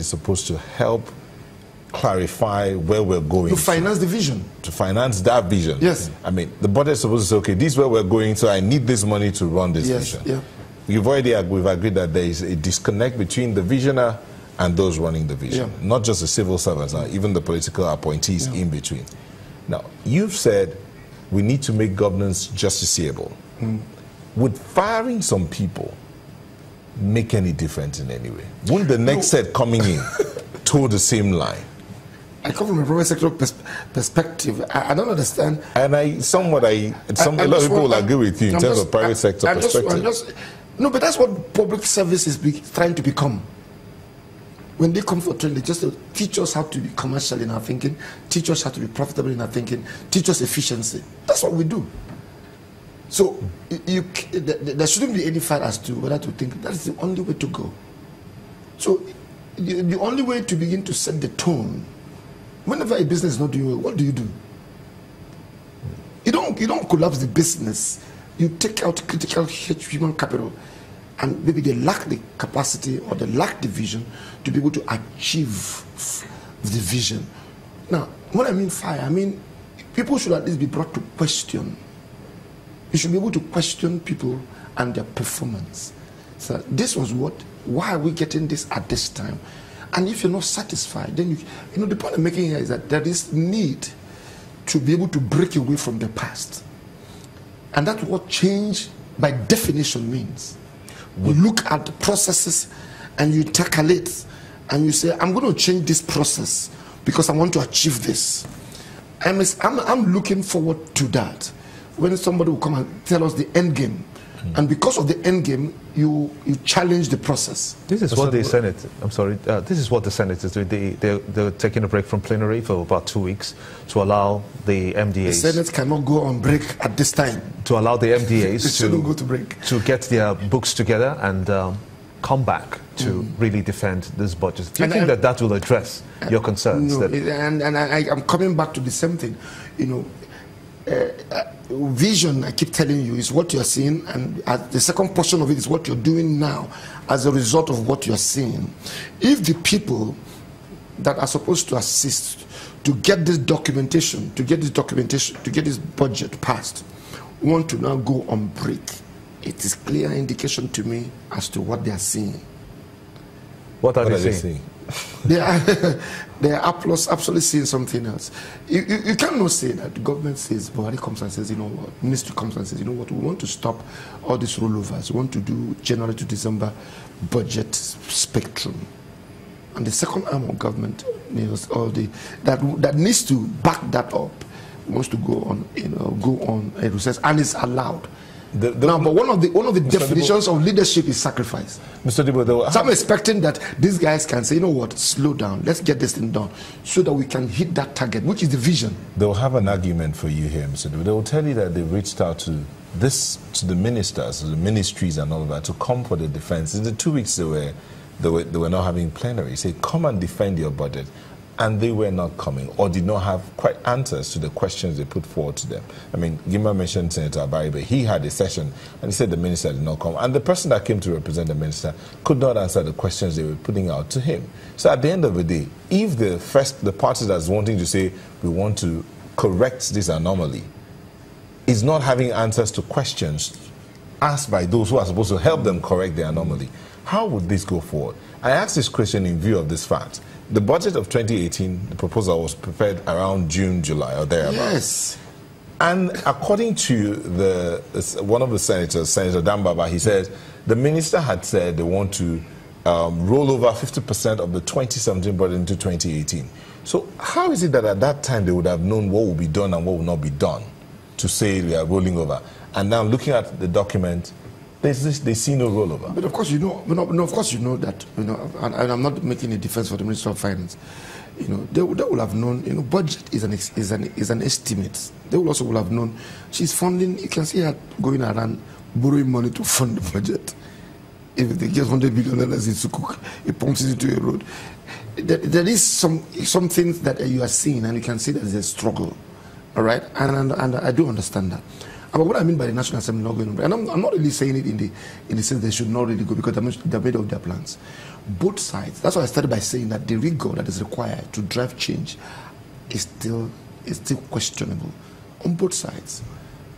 is supposed to help clarify where we're going. To finance the vision. To finance that vision. Yes. I mean, the budget is supposed to say, okay, this is where we're going, so I need this money to run this vision. Yeah. We've agreed that there is a disconnect between the visionary and those running the vision. Yeah. Not just the civil servants, even the political appointees in between. Now, you've said we need to make governance justiciable. Would firing some people make any difference in any way? Wouldn't the next set coming in toe the same line? I come from a private sector perspective. I don't understand. And a lot of people will agree with you in terms of private sector perspective. No, but that's what public service is trying to become. When they come for training, they just teach us how to be commercial in our thinking, teach us how to be profitable in our thinking, teach us efficiency. That's what we do. So there shouldn't be any fight as to whether to think that's the only way to go. So the only way to begin to set the tone, whenever a business is not doing well, what do? You don't collapse the business. You take out critical human capital, and maybe they lack the capacity or they lack the vision to be able to achieve the vision. Now, when I mean fire, I mean people should at least be brought to question. You should be able to question people and their performance. So this was why are we getting this at this time? And if you're not satisfied, then the point I'm making here is that there is need to be able to break away from the past. And that's what change by definition means. You look at the processes and you tackle it and you say, I'm going to change this process because I want to achieve this. I'm looking forward to that. When somebody will come and tell us the end game, and because of the end game, you challenge the process. This is what the Senate. I'm sorry. This is what the Senate is doing. They're taking a break from plenary for about 2 weeks to allow the MDAs. The Senate cannot go on break at this time. To allow the MDAs go to break, to get their books together and come back to really defend this budget. Do you think that will address your concerns? No, I'm coming back to the same thing. Vision, I keep telling you, is what you're seeing, and the second portion of it is what you're doing now as a result of what you're seeing. If the people that are supposed to assist to get this documentation, to get this budget passed, want to now go on break, it is clear indication to me as to what they are seeing. What are they seeing? They are absolutely seeing something else. You cannot say that the government says, Buhari comes and says, you know what, ministry comes and says, you know what, we want to stop all these rollovers. We want to do January to December budget spectrum. And the second arm of government, that needs to back that up, wants to go on a recess, and it's allowed. But one of the definitions of leadership is sacrifice. Mr. Odibo, so I'm expecting that these guys can say, you know what, slow down, let's get this thing done, so that we can hit that target, which is the vision. They'll have an argument for you here, Mr. Odibo. They will tell you that they reached out to the ministers, to the ministries and all of that, to come for the defense. In the 2 weeks they were not having plenary. Say, come and defend your budget. And they were not coming, or did not have quite answers to the questions they put forward to them. I mean, Gima mentioned Senator Abaribe. He had a session, and he said the minister did not come. And the person that came to represent the minister could not answer the questions they were putting out to him. So at the end of the day, if the party that's wanting to say, we want to correct this anomaly, is not having answers to questions asked by those who are supposed to help them correct the anomaly, how would this go forward? I ask this question in view of this fact. The budget of 2018, the proposal was prepared around June, July, or thereabouts. Yes. And according to one of the senators, Senator Dambaba, he said the minister had said they want to roll over 50% of the 2017 budget into 2018. So how is it that at that time they would have known what will be done and what will not be done to say they are rolling over? And now looking at the document, they see no rollover. But of course, that, and I'm not making a defense for the Minister of Finance. They will have known, budget is an estimate. They will also have known she's funding, you can see her going around borrowing money to fund the budget. If they get $100 billion in Sukuk, it pumps it into a road. There is some things that you are seeing, and you can see that there's a struggle. All right? And I do understand that. But what I mean by the National Assembly not going, and I'm not really saying it in the sense they should not really go, because they're made of their plans. both sides. That's why I started by saying that the rigor that is required to drive change is still questionable on both sides.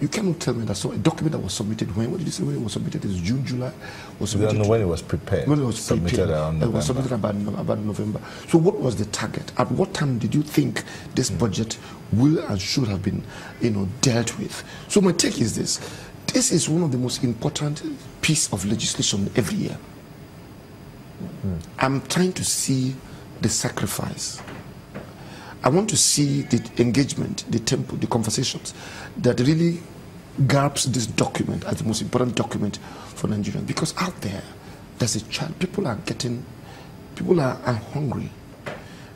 You cannot tell me that a document that was submitted when? What did you say when it was submitted? It's June, July? We don't know when it was prepared. When it was submitted around November. It was submitted about November. So what was the target? At what time did you think this budget will and should have been, dealt with? So my take is this. This is one of the most important pieces of legislation every year. I'm trying to see the sacrifice. I want to see the engagement, the tempo, the conversations that really grabs this document as the most important document for Nigerians. Because out there's a child. People are hungry.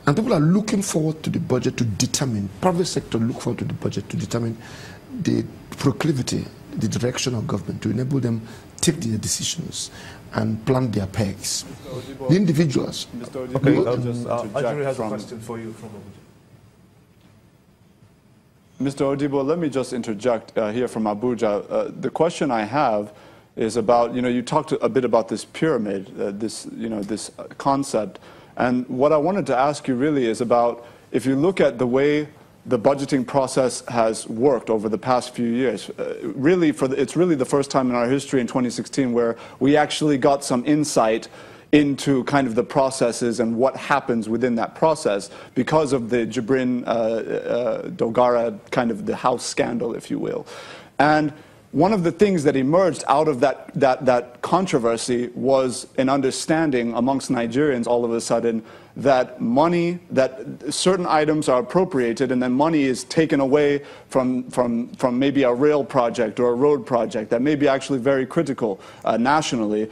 And people are looking forward to the budget to determine, private sector look forward to the budget to determine the proclivity, the direction of government, to enable them take their decisions and plant their pegs. The individuals. Mr. Odibo, Ajuri has a question for you from Abuja. Mr. Odibo, let me just interject here from Abuja. The question I have is about, you talked a bit about this pyramid, this concept. And what I wanted to ask you really is about, if you look at the way the budgeting process has worked over the past few years, it's really the first time in our history in 2016 where we actually got some insight into kind of the processes and what happens within that process because of the Jibrin Dogara, kind of the house scandal, if you will. And one of the things that emerged out of that controversy was an understanding amongst Nigerians all of a sudden that certain items are appropriated and then money is taken away from maybe a rail project or a road project that may be actually very critical nationally,